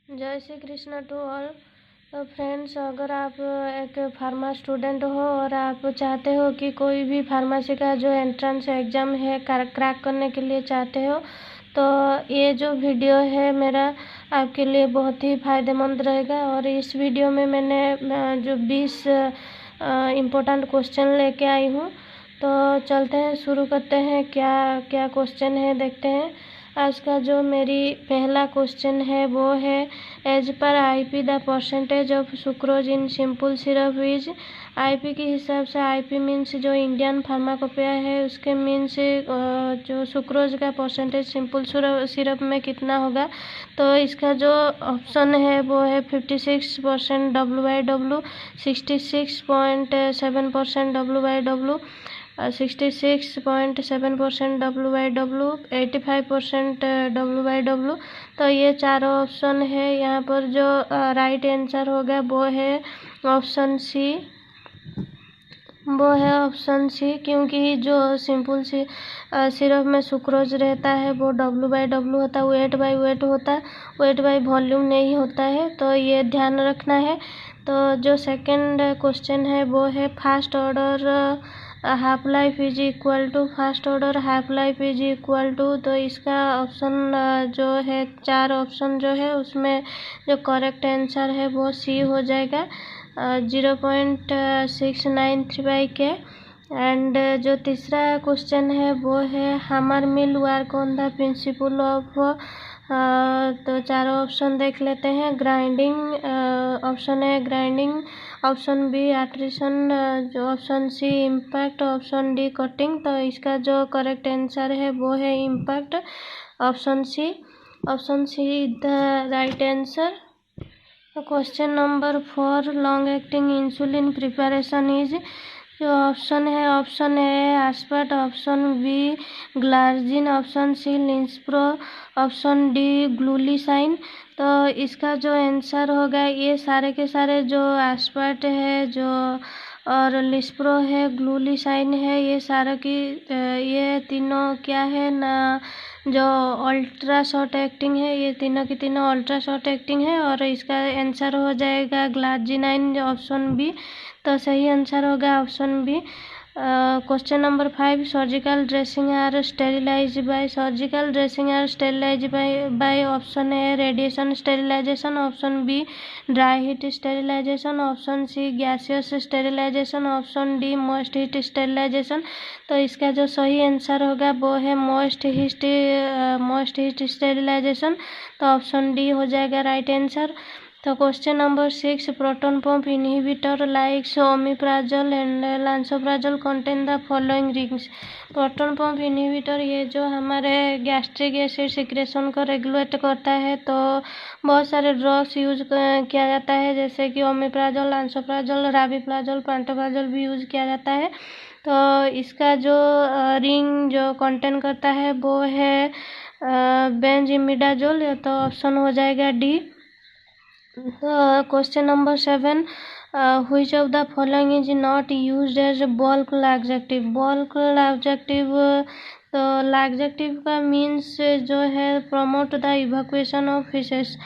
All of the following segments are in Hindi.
जय श्री कृष्ण टू ऑल। तो फ्रेंड्स, अगर आप एक फार्मा स्टूडेंट हो और आप चाहते हो कि कोई भी फार्मेसी का जो एंट्रेंस एग्ज़ाम है क्रैक करने के लिए चाहते हो, तो ये जो वीडियो है मेरा आपके लिए बहुत ही फ़ायदेमंद रहेगा। और इस वीडियो में मैंने जो 20 इम्पोर्टेंट क्वेश्चन लेके आई हूँ। तो चलते हैं, शुरू करते हैं। क्या क्या क्वेश्चन है देखते हैं। आज का जो मेरी पहला क्वेश्चन है वो है, as per IP the percentage of sucrose in simple syrup is. IP के हिसाब से, आईपी मीन्स जो इंडियन फार्माकोपिया है उसके मीन्स जो सुक्रोज का परसेंटेज सिंपल सिरप में कितना होगा। तो इसका जो ऑप्शन है वो है 56% W/W, 66.7% W/W, 66.7% W/W, 85% W/W। तो ये चारों ऑप्शन है। यहाँ पर जो राइट आंसर होगा वो है ऑप्शन सी, क्योंकि जो सिंपल सिरप में सुक्रोज रहता है वो W/W होता है, वेट बाय वेट होता है, वेट बाय वॉल्यूम नहीं होता है। तो ये ध्यान रखना है। तो जो सेकंड क्वेश्चन है वो है, first order half life is equal to, first order half life is equal to. तो इसका ऑप्शन जो है, चार ऑप्शन जो है उसमें जो करेक्ट आंसर है वो सी हो जाएगा, 0.693/K। एंड जो तीसरा क्वेश्चन है वो है, hammer mill work on the principle of. तो चारों ऑप्शन देख लेते हैं। ग्राइंडिंग ऑप्शन है, ग्राइंडिंग ऑप्शन बी, एट्रिशन, जो option C impact, option D cutting. तो इसका जो करेक्ट आंसर है वो है impact, option C the right answer. Question number 4, long acting insulin preparation is. जो ऑप्शन है, option A aspart, option B glargine, option C lispro, option D glulisine. तो इसका जो आंसर होगा, ये सारे के सारे जो एस्पर्ट है, जो और लिस्प्रो है, ग्लूलिसाइन है, ये सारा की ये तीनों क्या है ना, जो अल्ट्रा शॉर्ट एक्टिंग है, ये तीनों की तीनों अल्ट्रा शॉर्ट एक्टिंग है। और इसका आंसर हो जाएगा ग्लार्जिनाइन, जो ऑप्शन बी। तो सही आंसर होगा option B. Question number 5, surgical dressing are sterilize by, surgical dressing are sterilize by option A radiation sterilization, option B dry heat sterilization, option C gaseous sterilization, option D moist heat sterilization. तो इसका जो सही आंसर होगा वो है मॉइस्ट हीट स्टेरिलाइजेशन। तो ऑप्शन डी हो जाएगा राइट आंसर। तो question number 6, proton pump inhibitor likes omeprazole and lansoprazole contain the following rings. Proton pump inhibitor ये जो हमारे गैस्ट्रिक एसिड सिक्रेशन को रेगुलेट करता है, तो बहुत सारे ड्रग्स यूज किया जाता है, जैसे कि ओमिप्राजोल, लांसोप्राजोल, राबिप्राजोल, पेंटोप्राजोल भी यूज किया जाता है। तो इसका जो रिंग जो कंटेन करता है वो है बेंजइमिडाजोल। तो ऑप्शन हो जाएगा D. Question number 7, which of the following is not used as bulk laxative। bulk laxative, तो laxative का मीन्स जो है promote the evacuation of faeces,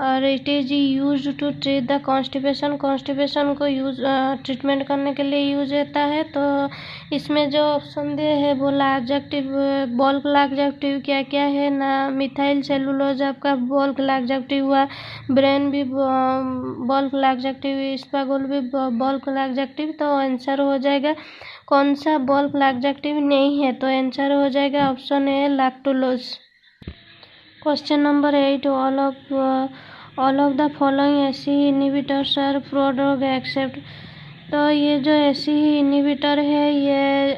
और it is use to treat the constipation, constipation को ट्रीटमेंट करने के लिए यूज होता है। तो इसमें जो ऑप्शन दे है वो लाक्जेक्टिव, बल्क लाक्जेक्टिव क्या क्या है ना, मिथाइल सेलुलोज आपका बल्क लाक्जेक्टिव हुआ, ब्रेन भी बल्क लाक्जेक्टिव, इस्पागोल भी बल्क लाक्जेक्टिव। तो आंसर हो जाएगा, कौन सा बल्क लाक्जेक्टिव नहीं है, तो आंसर हो जाएगा option A lactulose. Question number 8, all of the following AC inhibitors are prodrug except. तो ये जो एसी इनहिबिटर है ये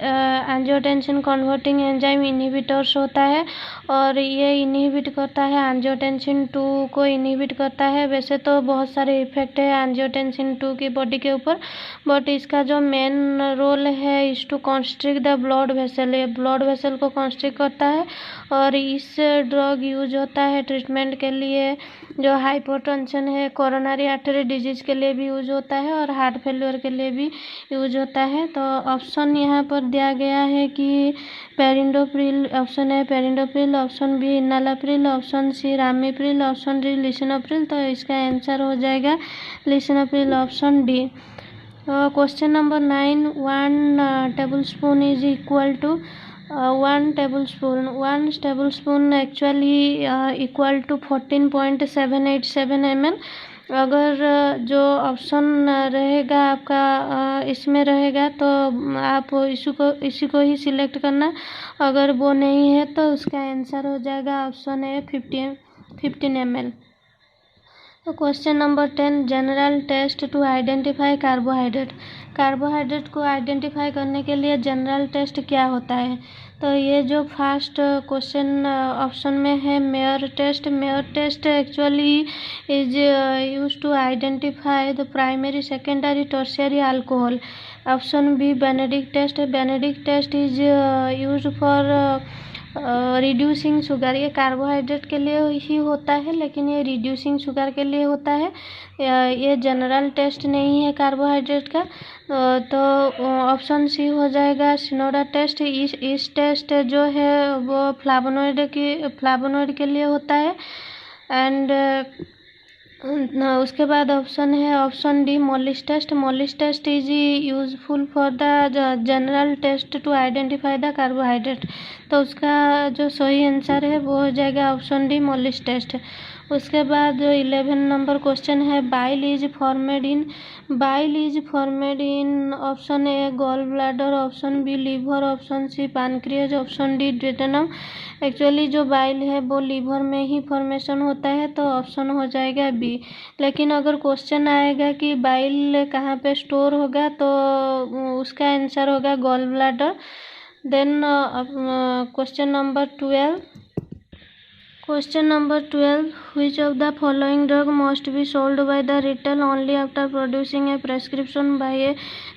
एंजियोटेंसिन कन्वर्टिंग एंजाइम इनहिबिटर्स होता है, और ये इनहिबिट करता है एंजियोटेंसिन 2 को इनहिबिट करता है। वैसे तो बहुत सारे इफेक्ट है एंजियोटेंसिन 2 की बॉडी के ऊपर, बट इसका जो मेन रोल है is to constrict the blood vessel, ये ब्लड वेसल को कॉन्स्ट्रिक्ट करता है। और इस ड्रग यूज होता है ट्रीटमेंट के लिए जो हाइपोटेंशन है कोरोनरी आर्टरी डिजीज के लिए भी यूज होता है और हार्ट फेल्योर के लिए भी यूज होता है। तो ऑप्शन यहाँ पर दिया गया है कि पेरिंडोप्रिल, ऑप्शन है perindopril, option B enalapril, option C ramipril, option D lisinopril. तो इसका आंसर हो जाएगा lisinopril, option D. Question number 9, 1 tablespoon is equal to 1 tablespoon actually equal to 14.787 ml। अगर जो ऑप्शन रहेगा आपका इसमें रहेगा तो आप इसी को ही सिलेक्ट करना। अगर वो नहीं है तो उसका आंसर हो जाएगा ऑप्शन है 15 ml। तो question number 10, general test to identify carbohydrate. Carbohydrate को आइडेंटिफाई करने के लिए जनरल टेस्ट क्या होता है? तो ये जो फर्स्ट क्वेश्चन ऑप्शन में है Mayer test. Mayer test actually is use to identify the primary, secondary, tertiary alcohol. Option B Benedict test. Benedict test is use for reducing sugar. ये कार्बोहाइड्रेट के लिए ही होता है लेकिन ये रिड्यूसिंग शुगर के लिए होता है। ये जनरल टेस्ट नहीं है कार्बोहाइड्रेट का। तो ऑप्शन सी हो जाएगा सिनोडा टेस्ट। इस टेस्ट जो है वो फ्लावोनॉइड के लिए होता है। एंड उसके बाद ऑप्शन है option D Molisch test. Molisch test is useful for the general test to identify the carbohydrate. तो उसका जो सही आंसर है वो हो जाएगा ऑप्शन डी मोलिस टेस्ट। उसके बाद जो 11 नंबर क्वेश्चन है bile is formed in. Bile is formed in option A gall bladder, option B liver, option C pancreas, option D duodenum. Actually जो बाइल है वो लीवर में ही फॉर्मेशन होता है तो ऑप्शन हो जाएगा बी। लेकिन अगर क्वेश्चन आएगा कि बाइल कहाँ पे स्टोर होगा तो उसका आंसर होगा gall bladder. Then question number 12, Question number 12. Which of the following drug must be sold by the retail only after producing a prescription by a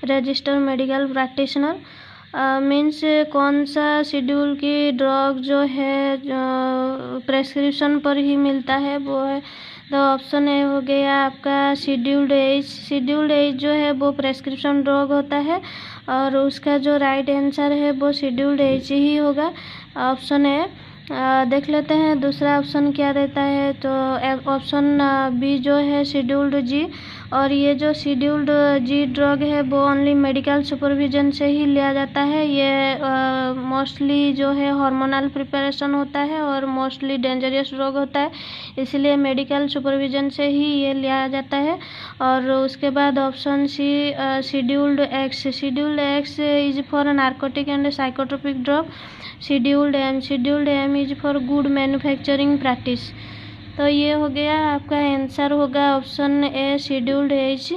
registered medical practitioner? Means कौन सा शेड्यूल की ड्रग जो है प्रेस्क्रिप्शन पर ही मिलता है वो है। तो ऑप्शन ए हो गया आपका शेड्यूल्ड एज। शेड्यूल्ड एज जो है वो प्रेस्क्रिप्शन ड्रग होता है और उसका जो राइट आंसर है वो शेड्यूल्ड एज ही होगा, ऑप्शन ए। देख लेते हैं दूसरा ऑप्शन क्या देता है। तो ऑप्शन बी जो है शेड्यूल्ड जी। और ये जो शेड्यूल्ड जी ड्रग है वो ओनली मेडिकल सुपरविजन से ही लिया जाता है। ये मोस्टली जो है हार्मोनल प्रिपरेशन होता है और मोस्टली डेंजरस ड्रग होता है, इसलिए मेडिकल सुपरविजन से ही ये लिया जाता है। और उसके बाद option C scheduled X. Scheduled X is for narcotic and psychotropic drug. Scheduled M is for good manufacturing practice. तो ये हो गया आपका आंसर होगा ऑप्शन ए शेड्यूल्ड एज।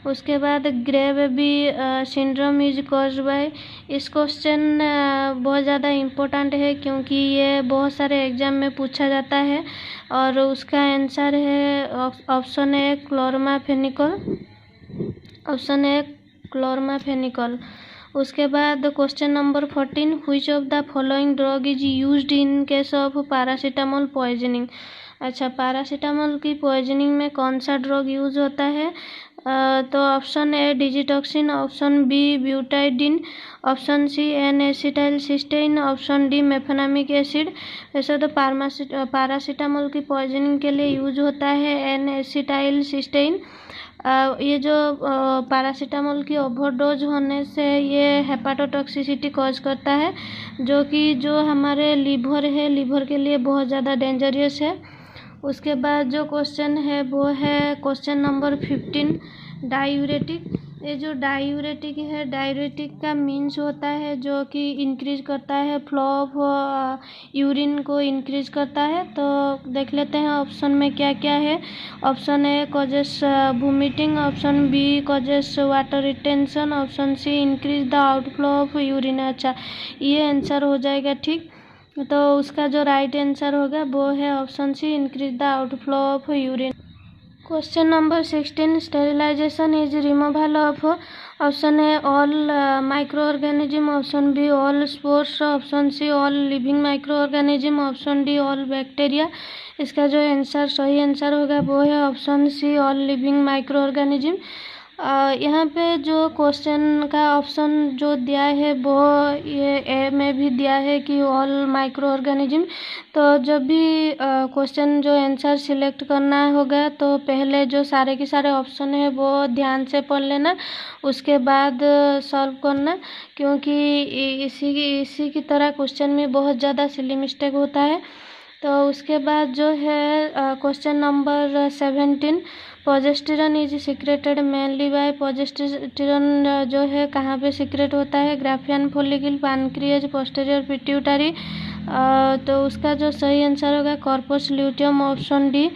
उसके बाद grey baby syndrome is caused by. इस क्वेश्चन बहुत ज़्यादा इम्पोर्टेंट है क्योंकि ये बहुत सारे एग्जाम में पूछा जाता है और उसका आंसर है option A क्लोरमाफेनिकोल, option A chloramphenicol. उसके बाद question number 14, which of the following drug is used in case of paracetamol poisoning. अच्छा, पैरासीटामोल की पॉइजनिंग में कौन सा ड्रग यूज होता है? तो option A digitoxin, option B butidine, option C N acetyl cysteine, option D mefenamic acid. वैसे तो पैरासीटामोल की पॉइजनिंग के लिए यूज होता है एन एसिटाइल सिस्टेन। ये जो पैरासीटामोल की ओवरडोज होने से ये हेपाटोटॉक्सिसिटी कॉज करता है जो हमारे लीवर है, लीवर के लिए बहुत ज़्यादा डेंजरस है। उसके बाद जो क्वेश्चन है वो है क्वेश्चन नंबर 15, डायूरेटिक। ये जो डायूरेटिक है, डायूरेटिक का मीन्स होता है जो कि इंक्रीज करता है फ्लो ऑफ यूरिन को इंक्रीज करता है। तो देख लेते हैं ऑप्शन में क्या क्या है। Option A causes vomiting, option B causes water retention, option C increase the outflow of urine. अच्छा, ये आंसर हो जाएगा ठीक। तो उसका जो राइट आंसर होगा वो है option C increase the outflow of urine. Question number 16, sterilisation is removal of, option A all micro organism, option B all spores, option C all living micro organism, option D all bacteria. इसका जो आंसर सही आंसर होगा वो है option C all living micro organism. यहाँ पे जो क्वेश्चन का ऑप्शन जो दिया है वो ये ए में भी दिया है कि ऑल माइक्रो ऑर्गेनिज्म। तो जब भी क्वेश्चन जो आंसर सिलेक्ट करना होगा तो पहले जो सारे के सारे ऑप्शन है वो ध्यान से पढ़ लेना, उसके बाद सॉल्व करना, क्योंकि इसी की तरह क्वेश्चन में बहुत ज़्यादा सिली मिस्टेक होता है। तो उसके बाद जो है question number 17, progesterone is secreted mainly by, progesterone जो है कहाँ पे सिक्रेट होता है, Graafian follicle, pancreas, posterior pituitary. तो उसका जो सही आंसर होगा कॉर्पस ल्यूटियम, ऑप्शन डी।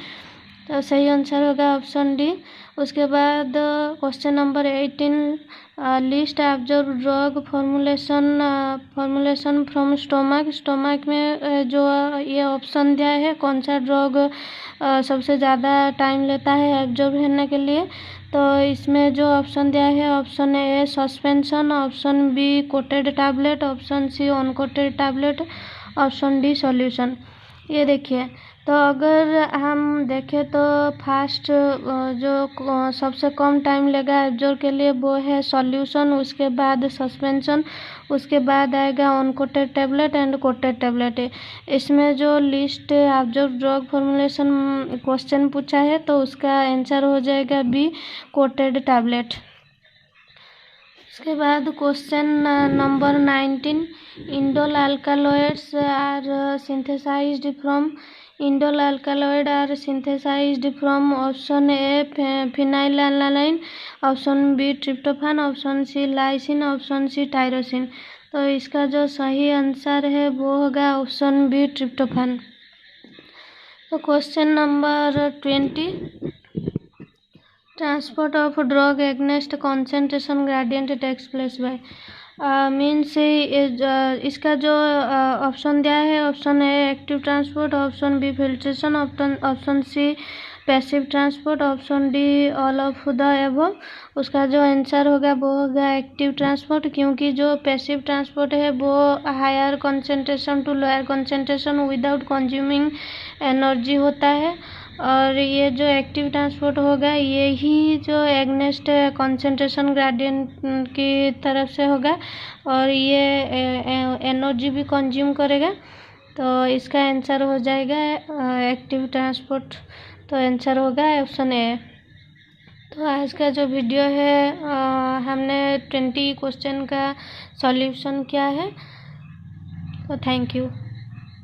तो सही आंसर होगा ऑप्शन डी। उसके बाद question number 18, list observe drug formulation from stomach. Stomach में जो ये ऑप्शन दिया है कौन सा ड्रग सबसे ज़्यादा टाइम लेता है ऑब्जर्व करने के लिए। तो इसमें जो ऑप्शन दिया है option A suspension, option B coated tablet, option C uncoated tablet, option D solution. ये देखिए, तो अगर हम देखें तो फास्ट जो सबसे कम टाइम लेगा एब्जॉर्ब के लिए वो है सॉल्यूशन, उसके बाद सस्पेंशन, उसके बाद आएगा uncoated tablet and coated tablet. इसमें जो least absorb drug formulation question पूछा है तो उसका आंसर हो जाएगा बी कोटेड टैबलेट। उसके बाद question number 19, indole alkaloids are synthesized from, indole alkaloid are synthesized from, option A phenylalanine, option B tryptophan, option C lysine, option C tyrosine. तो इसका जो सही आंसर है वो होगा ऑप्शन बी ट्रिप्टोफैन। तो question number 20, transport of drug against concentration gradient takes place by, means इसका जो ऑप्शन दिया है option A active transport, option B filtration, option C passive transport, option D all of the above. उसका जो आंसर होगा वो होगा एक्टिव ट्रांसपोर्ट, क्योंकि जो पैसिव ट्रांसपोर्ट है वो higher concentration to lower concentration without consuming energy होता है, और ये जो एक्टिव ट्रांसपोर्ट होगा ये ही जो एगनेस्ट कंसंट्रेशन ग्रेडियंट की तरफ से होगा और ये एनर्जी भी कंज्यूम करेगा। तो इसका आंसर हो जाएगा एक्टिव ट्रांसपोर्ट। तो आंसर होगा ऑप्शन ए। तो आज का जो वीडियो है हमने 20 क्वेश्चन का सॉल्यूशन किया है। तो थैंक यू।